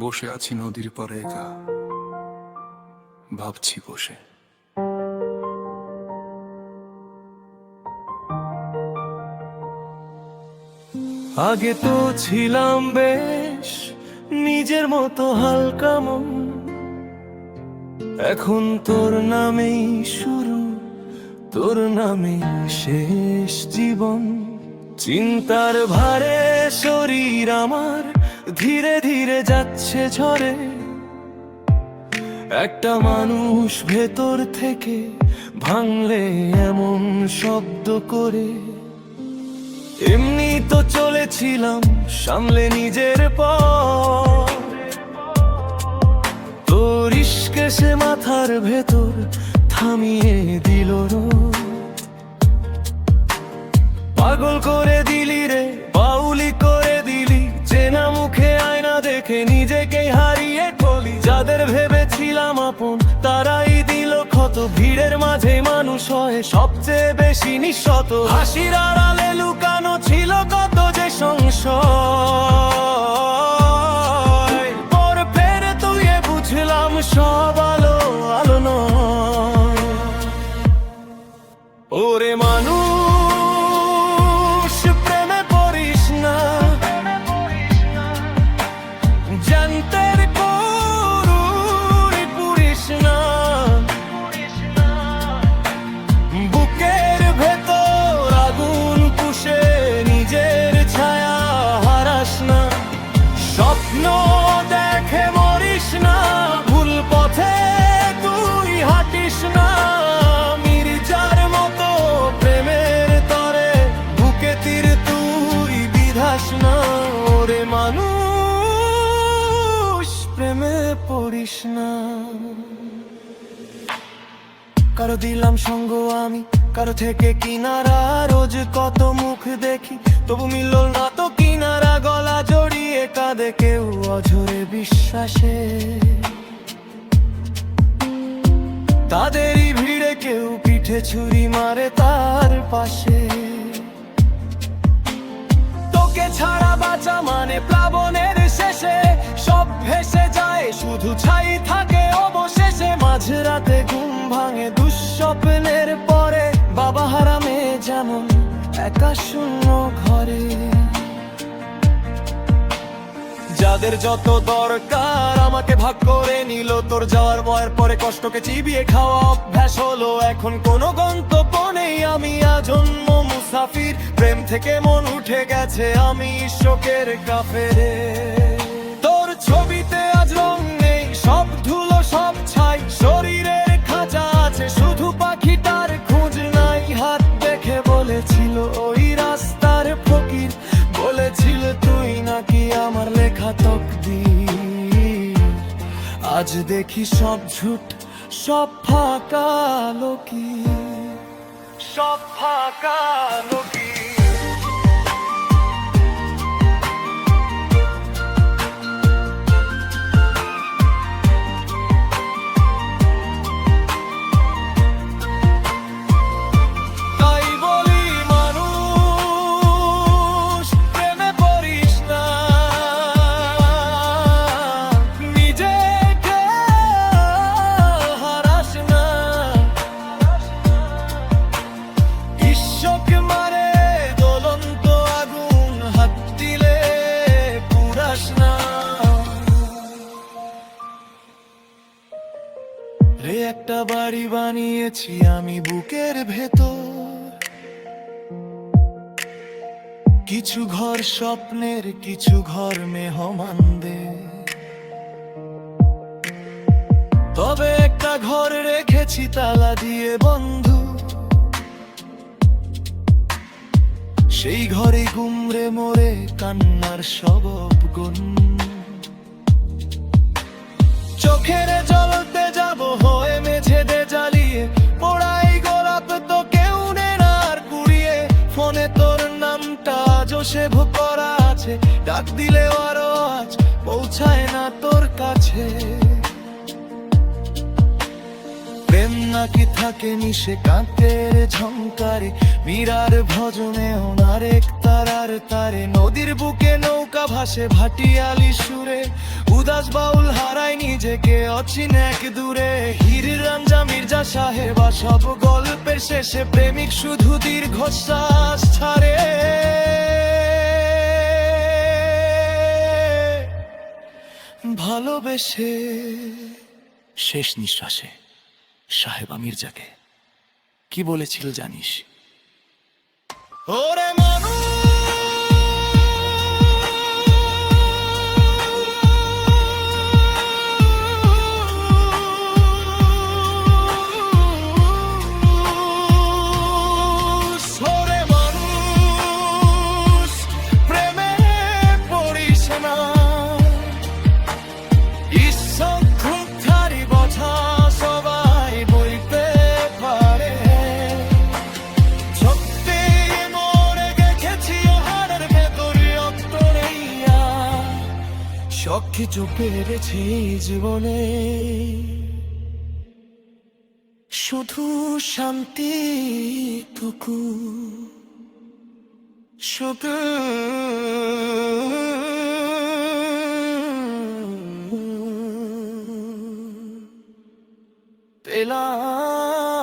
বসে আছি নদীর পাড়ে একা, ভাবছি বসে। আগে তো ছিলাম বেশ নিজের মতো হালকা মন, এখন তোর নামেই শুরু, তোর নামে শেষ জীবন। চিন্তার ভারে শরীর আমার ধীরে ধীরে যাচ্ছে ঝরে, একটা মানুষ ভেতর থেকে ভাঙলে এমন শব্দ করে। এমনি তো চলেছিলাম সামলে নিজের পথ, তোর ইশকে সে মাথার ভেতর থামিয়ে দিল রোদ। পাগল করে দিলি রে, বাউলি করে দিলি, চেনা মুখে আয়না দেখে নিজেকেই হারিয়ে ফেলি। যাদের ভেবেছিলাম আপন তারাই দিল ক্ষত, ভিড়ের মাঝে মানুষ হয় সবচেয়ে বেশি নিঃশত। হাসির আড়ালে লুকানো ছিল কত যে সংশয়, পর ফেরে তুই বুঝলাম সব আলো আলো নয়। ওরে মানুষ প্রেমে পড়িস না, জানতের করুরি পুরিস না, বুকের ভেতর আগুন পুষে নিজের ছায়া হারাস না। স্বপ্ন দেখে মরিস না, ভুল পথে তুই হাঁটিস না। মির্জার মতো প্রেমের তরে বুকে তীর তুই বিধাস না। ওরে মানুষ প্রেমে পড়িস না। কারো দিলাম সঙ্গ আমি, কারো থেকে কিনারা, রোজ কত মুখ দেখি তবু মিলল না তো কিনারা। গলা জড়িয়ে কাঁদে কেউ অঝরে বিশ্বাসে, তাদেরই ভিড়ে কেউ পিঠে ছুরি মারে তার পাশে। তোকে ছাড়া বাঁচা মানে প্লাবনের শেষে সব ভেসে যায়, শুধু ছাই থাকে অবশেষে। মাঝরাতে ঘুম ভাঙে দুঃস্বপ্নের পরে, বাবা হারামে যেমন একা শূন্য ঘরে। যাদের যত দরকার আমাকে ভাগ করে নিল, তোর যাওয়ার ভয়ের পরে কষ্টকে চিবিয়ে খাওয়া অভ্যাস হলো। এখন কোনো গন্তব্য নেই, আমি আজন্ম মুসাফির। প্রেম থেকে মন উঠে গেছে, আমি শোকের কাফেরে। তোর ছবিতে আজ রং নেই, সব ধুলো সব ছাই, শরীরের খাঁচা আছে শুধু পাখিটার খোঁজ নাই। হাত দেখে বলেছিল ওই রাস্তার ফকির, বলেছিল তুই নাকি আমার লেখা তকদির। আজ দেখি সব ঝুট, সব ফাঁকা লোকি, সব ফাঁকা লোকি। তাই বলি মানুষ প্রেমে পড়িস না, নিজেকে হারাস না। ঈশ্বক মারে জ্বলন্ত আগুন, হাত দিলে পুরাস না। রে একটা বাড়ি বানিয়েছি আমি বুকের ভেতর, কিছু ঘর স্বপ্নের, কিছু ঘর মেহমানদের। তবে একটা ঘর রেখেছি তালা দিয়ে বন্ধু, সেই ঘরে গুমরে মোরে কান্নার সবব গুণ। চোখের জলতে যাব হয়ে মেঝেতে জ্বালিয়ে, পোড়াই গোলাপ তো কেউ নেনার কুড়িয়ে। ফোনে তোর নামটা জোসেভ করা আছে, ডাক দিলেও আরো আজ পৌঁছায় না তোর কাছে। প্রেম নাকি থাকে মিশে কাঁতের ঝংকারে, মীরার ভজনে ওনার এক তারার তারে, নদীর বুকে নৌকা ভাসে ভাটিয়ালি সুরে, উদাস বাউল হারায় নিজেকে অচিন এক দূরে। হীর রাঞ্জা মির্জা সাহেব সব গল্পের শেষে প্রেমিক শুধু দীর্ঘশ্বাস ছাড়ে। ভালোবেসে শেষ নিঃশ্বাসে সাহেবা মির্জাকে কি বলেছিল জানিস? ওরে মানুষ, প্রেমে পড়িস না, ঈশ্বরধারী বোঝা সবাই বইতে পারে। সত্যি মরে গেছি হাড়ের ভেতরে অন্তরেইয়া, সব কিছু পেরেছি জীবনে, শুধু শান্তিটুকু, শুধু পেলাম।